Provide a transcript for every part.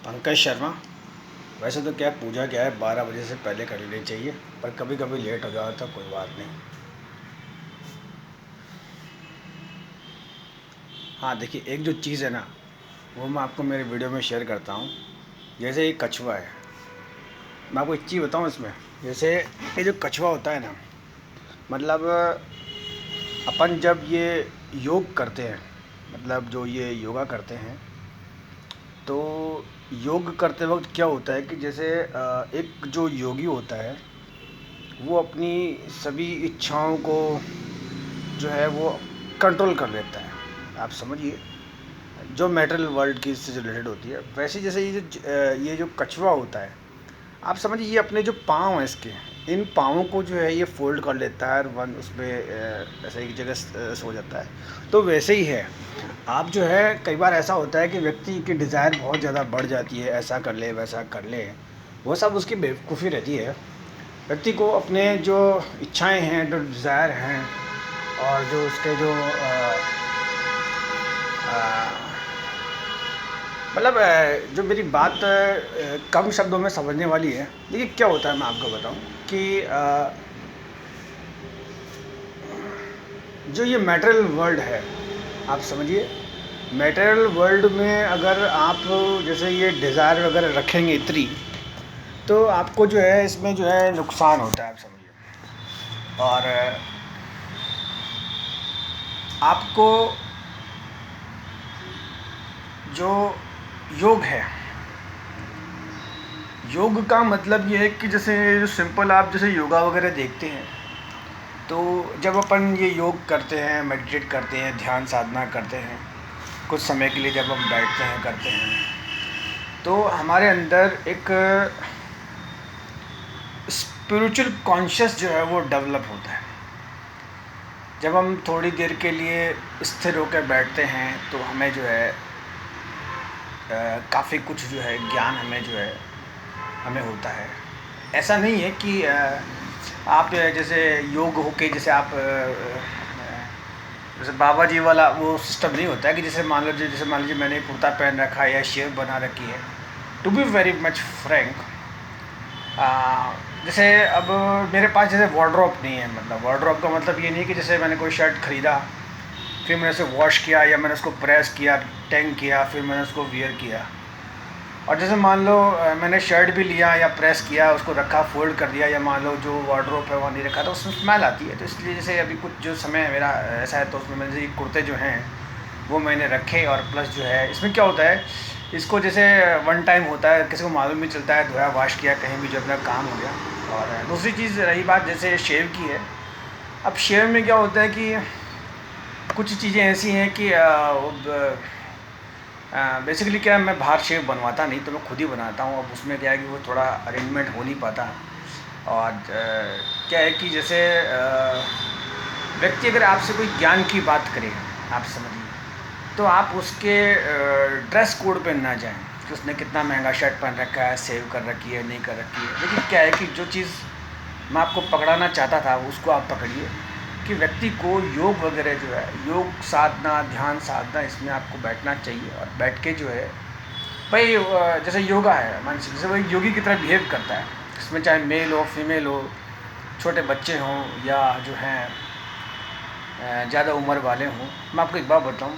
पंकज शर्मा। वैसे तो क्या पूजा क्या है 12 बजे से पहले कर लेनी चाहिए, पर कभी कभी लेट हो जाता तो कोई बात नहीं। हाँ देखिए, एक जो चीज़ है ना, वो मैं आपको मेरे वीडियो में शेयर करता हूँ। जैसे एक कछुआ है, मैं आपको एक चीज़ बताऊँ इसमें। जैसे ये जो कछुआ होता है ना, मतलब अपन जब ये योग करते हैं, मतलब जो ये योगा करते हैं, तो योग करते वक्त क्या होता है कि जैसे एक जो योगी होता है, वो अपनी सभी इच्छाओं को जो है वो कंट्रोल कर लेता है। आप समझिए, जो मेटल वर्ल्ड की इससे रिलेटेड होती है, वैसे जैसे ये जो कछुआ होता है, आप समझिए ये अपने जो पाँव हैं इसके, इन पाँवों को जो है ये फोल्ड कर लेता है और वन उसमें ऐसे एक जगह सो जाता है। तो वैसे ही है, आप जो है कई बार ऐसा होता है कि व्यक्ति की डिज़ायर बहुत ज़्यादा बढ़ जाती है, ऐसा कर ले वैसा कर ले, वो सब उसकी बेवकूफ़ी रहती है। व्यक्ति को अपने जो इच्छाएं हैं, जो डिज़ायर हैं, और जो उसके जो मतलब जो मेरी बात कम शब्दों में समझने वाली है। देखिए क्या होता है, मैं आपको बताऊं कि जो ये मैटेरियल वर्ल्ड है, आप समझिए, मैटेरियल वर्ल्ड में अगर आप जैसे ये डिज़ायर वगैरह रखेंगे इतनी, तो आपको जो है इसमें जो है नुकसान होता है, आप समझिए। और आपको जो योग है, योग का मतलब ये है कि जैसे जो सिंपल आप जैसे योगा वगैरह देखते हैं, तो जब अपन ये योग करते हैं, मेडिटेट करते हैं, ध्यान साधना करते हैं, कुछ समय के लिए जब हम बैठते हैं करते हैं, तो हमारे अंदर एक स्पिरिचुअल कॉन्शियस जो है वो डेवलप होता है। जब हम थोड़ी देर के लिए स्थिर होकर बैठते हैं, तो हमें जो है काफ़ी कुछ जो है ज्ञान हमें जो है हमें होता है। ऐसा नहीं है कि आप जैसे योग होके जैसे आप जैसे बाबा जी वाला वो सिस्टम नहीं होता है कि जैसे मान लीजिए मैंने कुर्ता पहन रखा है या शेव बना रखी है। To be very much frank, जैसे अब मेरे पास जैसे वार्डरोब नहीं है। मतलब वार्डरोब का मतलब ये नहीं है कि जैसे मैंने कोई शर्ट ख़रीदा, फिर मैंने उसे वॉश किया या मैंने उसको प्रेस किया, टैंग किया, फिर मैंने उसको वियर किया। और जैसे मान लो मैंने शर्ट भी लिया या प्रेस किया, उसको रखा, फोल्ड कर दिया, या मान लो जो वार्डरोब है वहाँ नहीं रखा, तो उसमें स्मेल आती है। तो इसलिए जैसे अभी कुछ जो समय मेरा ऐसा है, तो उसमें मैंने ये कुर्ते जो हैं वो मैंने रखे। और प्लस जो है इसमें क्या होता है, इसको जैसे वन टाइम होता है, किसी को मालूम नहीं चलता है, धोया वॉश किया, कहीं भी जो अपना काम हो गया। और दूसरी चीज़ रही बात जैसे शेव की है। अब शेव में क्या होता है कि कुछ चीज़ें ऐसी हैं कि बेसिकली क्या है, मैं बाहर शेव बनवाता नहीं, तो मैं खुद ही बनाता हूँ। अब उसमें क्या है कि वो थोड़ा अरेंजमेंट हो नहीं पाता। और क्या है कि जैसे व्यक्ति अगर आपसे कोई ज्ञान की बात करे, आप समझिए, तो आप उसके ड्रेस कोड पे ना जाएं कि उसने कितना महंगा शर्ट पहन रखा है, सेव कर रखी है, नहीं कर रखी है। लेकिन क्या है कि जो चीज़ मैं आपको पकड़ाना चाहता था उसको आप पकड़िए, कि व्यक्ति को योग वगैरह जो है, योग साधना, ध्यान साधना, इसमें आपको बैठना चाहिए। और बैठ के जो है भाई जैसे योगा है, मान लीजिए जैसे वही योगी की तरह बिहेव करता है। इसमें चाहे मेल हो, फीमेल हो, छोटे बच्चे हों, या जो हैं ज़्यादा उम्र वाले हों। मैं आपको एक बात बताऊँ,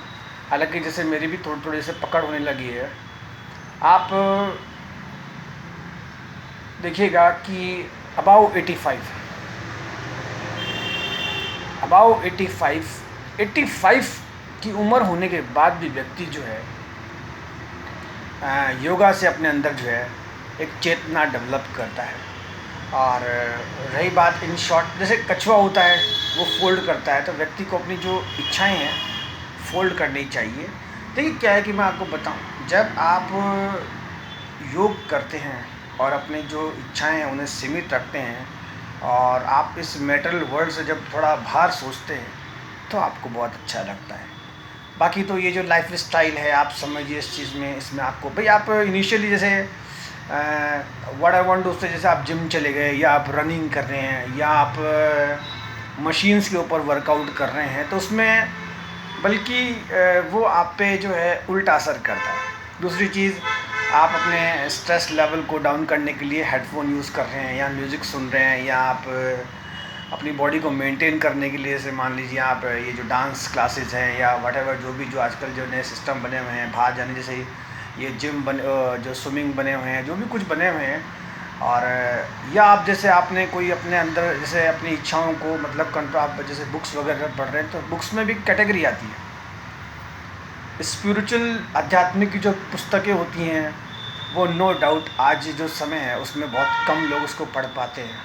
हालांकि जैसे मेरी भी थोड़ी थोड़ी से पकड़ होने लगी है। आप देखिएगा कि अबाउ 85 अबाउ 85 की उम्र होने के बाद भी व्यक्ति जो है योगा से अपने अंदर जो है एक चेतना डेवलप करता है। और रही बात इन शॉर्ट, जैसे कछुआ होता है वो फोल्ड करता है, तो व्यक्ति को अपनी जो इच्छाएं हैं फोल्ड करनी चाहिए। देखिए क्या है कि मैं आपको बताऊं, जब आप योग करते हैं और अपनी जो इच्छाएं हैं उन्हें सीमित रखते हैं, और आप इस मेटल वर्ल्ड से जब थोड़ा बाहर सोचते हैं, तो आपको बहुत अच्छा लगता है। बाकी तो ये जो लाइफ स्टाइल है, आप समझिए इस चीज़ में, इसमें आपको भाई आप इनिशियली जैसे व्हाट आई वांट टू से, जैसे आप जिम चले गए, या आप रनिंग कर रहे हैं, या आप मशीन्स के ऊपर वर्कआउट कर रहे हैं, तो उसमें बल्कि वो आप पे जो है उल्टा असर करता है। दूसरी चीज़, आप अपने स्ट्रेस लेवल को डाउन करने के लिए हेडफोन यूज़ कर रहे हैं या म्यूज़िक सुन रहे हैं, या आप अपनी बॉडी को मेंटेन करने के लिए, जैसे मान लीजिए आप ये जो डांस क्लासेस हैं या व्हाटएवर जो भी जो आजकल जो नए सिस्टम बने हुए हैं बाहर जाने, जैसे ये जिम जो स्विमिंग बने हुए हैं, जो भी कुछ बने हुए हैं, और या आप जैसे आपने कोई अपने अंदर जैसे अपनी इच्छाओं को मतलब कंट्रोल, आप जैसे बुक्स वगैरह पढ़ रहे हैं तो बुक्स में भी कैटेगरी आती है। स्पिरिचुअल आध्यात्मिक की जो पुस्तकें होती हैं वो नो डाउट आज जो समय है उसमें बहुत कम लोग उसको पढ़ पाते हैं,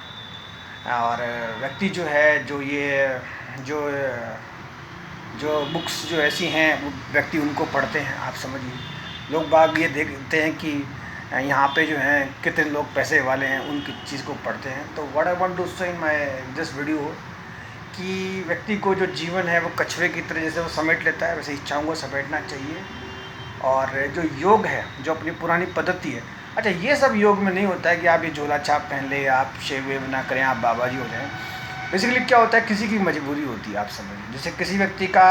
और व्यक्ति जो है जो ये जो जो बुक्स जो ऐसी हैं वो व्यक्ति उनको पढ़ते हैं। आप समझिए, लोग बाग ये देखते हैं कि यहाँ पे जो हैं कितने लोग पैसे वाले हैं, उनकी चीज़ को पढ़ते हैं। तो व्हाट आई वांट टू से इन माय दिस वीडियो कि व्यक्ति को जो जीवन है वो कछुए की तरह जैसे वो समेट लेता है, वैसे इच्छाओं को समेटना चाहिए। और जो योग है, जो अपनी पुरानी पद्धति है, अच्छा ये सब योग में नहीं होता है कि आप ये झोला छाप पहन ले, आप शेव वेव ना करें, आप बाबा जी हो जाएं। बेसिकली क्या होता है, किसी की मजबूरी होती है। आप समझिए, जैसे किसी व्यक्ति का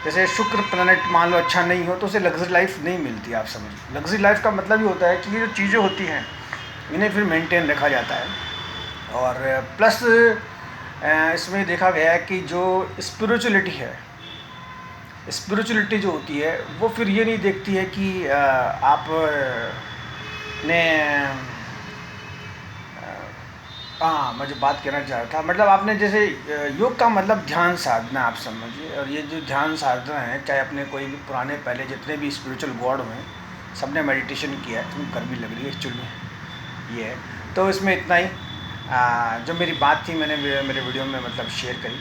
जैसे शुक्र प्लैनेट मान लो अच्छा नहीं हो तो उसे लग्जरी लाइफ नहीं मिलती। आप समझिए, लग्जरी लाइफ का मतलब ही होता है कि ये जो चीज़ें होती हैं इन्हें फिर मेंटेन रखा जाता है। और प्लस इसमें देखा गया है कि जो स्पिरिचुअलिटी है, स्पिरिचुअलिटी जो होती है वो फिर ये नहीं देखती है कि आप ने हाँ, मैं जो बात कहना चाह रहा था, मतलब आपने जैसे योग का मतलब ध्यान साधना, आप समझिए। और ये जो ध्यान साधना है, चाहे अपने कोई भी पुराने पहले जितने भी स्पिरिचुअल गॉड हुए सब ने मेडिटेशन किया है। तुम्हें गर्मी लग रही है एक्चुअली ये है। तो इसमें इतना ही जो मेरी बात थी मैंने मेरे वीडियो में मतलब शेयर करी।